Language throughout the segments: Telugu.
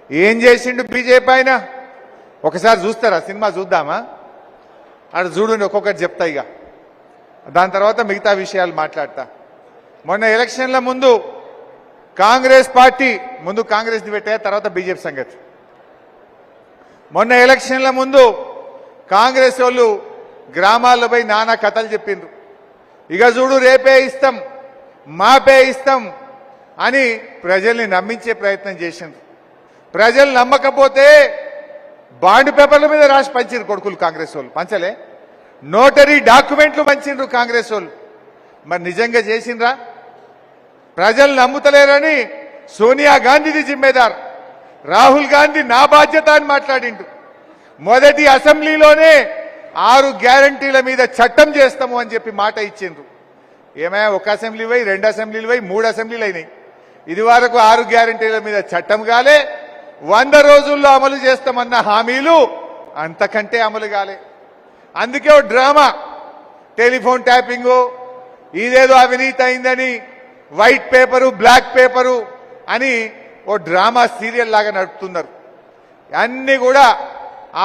ఏం చేసిండు బీజేపీ ఆయన ఒకసారి చూస్తారా? సినిమా చూద్దామా? అక్కడ చూడండి, ఒక్కొక్కటి చెప్తా. ఇక దాని తర్వాత మిగతా విషయాలు మాట్లాడతా. మొన్న ఎలక్షన్ల ముందు కాంగ్రెస్ పార్టీ ముందు కాంగ్రెస్ని పెట్టే తర్వాత బీజేపీ సంగతి. మొన్న ఎలక్షన్ల ముందు కాంగ్రెస్ వాళ్ళు గ్రామాల్లో పోయి నానా కథలు చెప్పిండ్రు. ఇక చూడు రేపే ఇస్తాం, మాపే ఇస్తాం అని ప్రజల్ని నమ్మించే ప్రయత్నం చేసిండ్రు. ప్రజలు నమ్మకపోతే బాండ్ పేపర్ల మీద రాసి పంచిండ్రు కొడుకులు కాంగ్రెస్ వాళ్ళు. పంచలే, నోటరీ డాక్యుమెంట్లు పంచిండ్రు కాంగ్రెస్ వాళ్ళు. మరి నిజంగా చేసిండ్రా? ప్రజలు నమ్ముతలేరని సోనియా గాంధీది జిమ్మేదార్, రాహుల్ గాంధీ నా బాధ్యత అని మాట్లాడిండు. మొదటి అసెంబ్లీలోనే 6 గ్యారంటీల మీద చట్టం చేస్తాము అని చెప్పి మాట ఇచ్చిండ్రు. ఏమైనా ఒక అసెంబ్లీ పోయి 2 అసెంబ్లీలు పోయి 3 అసెంబ్లీలు అయినాయి. ఇది వరకు 6 గ్యారంటీల మీద చట్టం కాలే. 100 రోజుల్లో అమలు చేస్తామన్న హామీలు అంతకంటే అమలు కాలే. అందుకే ఓ డ్రామా, టెలిఫోన్ ట్యాపింగు, ఇదేదో అవినీతి అయిందని వైట్ పేపరు బ్లాక్ పేపరు అని ఓ డ్రామా సీరియల్ లాగా నడుపుతున్నారు. అన్ని కూడా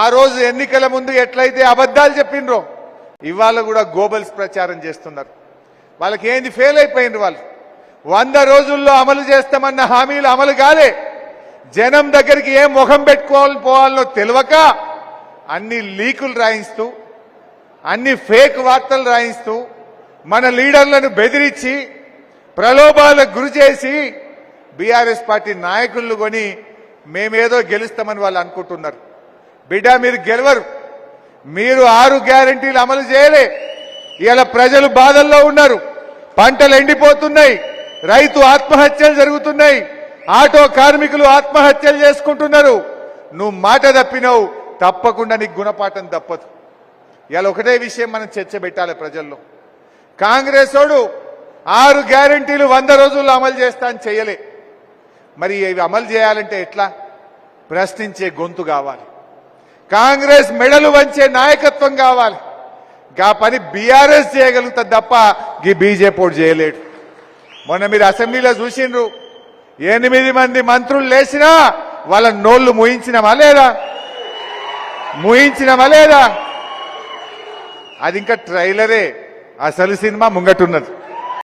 ఆ రోజు ఎన్నికల ముందు ఎట్లయితే అబద్ధాలు చెప్పిండ్రో ఇవాళ కూడా గోబల్స్ ప్రచారం చేస్తున్నారు. వాళ్ళకి ఏంది ఫెయిల్ అయిపోయిండ్రు. వాళ్ళు 100 రోజుల్లో అమలు చేస్తామన్న హామీలు అమలు కాలే. జనం దగ్గరికి ఏం ముఖం పెట్టుకోవాలి పోవాలనో తెలియక అన్ని లీకులు రాయిస్తూ, అన్ని ఫేక్ వార్తలు రాయిస్తూ, మన లీడర్లను బెదిరించి ప్రలోభాలకు గురి చేసి బీఆర్ఎస్ పార్టీ నాయకులను కొని మేమేదో గెలుస్తామని వాళ్ళు అనుకుంటున్నారు. బిడ్డ, మీరు గెలవరు. మీరు 6 గ్యారంటీలు అమలు చేయలే. ఇలా ప్రజలు బాధల్లో ఉన్నారు. పంటలు ఎండిపోతున్నాయి, రైతు ఆత్మహత్యలు జరుగుతున్నాయి, ఆటో కార్మికులు ఆత్మహత్యలు చేసుకుంటున్నారు. నువ్వు మాట తప్పినావు, తప్పకుండా నీకు గుణపాఠం తప్పదు. ఇలా ఒకటే విషయం మనం చర్చ పెట్టాలి ప్రజల్లో. కాంగ్రెస్ వాడు 6 గ్యారంటీలు 100 రోజుల్లో అమలు చేస్తా అని చేయలే. మరి ఇవి అమలు చేయాలంటే ఎట్లా? ప్రశ్నించే గొంతు కావాలి, కాంగ్రెస్ మెడలు వంచే నాయకత్వం కావాలి. గా పని బీఆర్ఎస్ చేయగలుగుతుంది తప్ప ఈ బీజేపీ చేయలేడు. మొన్న మీరు అసెంబ్లీలో చూసిండ్రు, 8 మంది మంత్రులు లేచినా వాళ్ళ నోళ్లు ముయించినమా లేదా? ముయించినమా లేదా? అది ఇంకా ట్రైలరే, అసలు సినిమా ముంగటున్నది.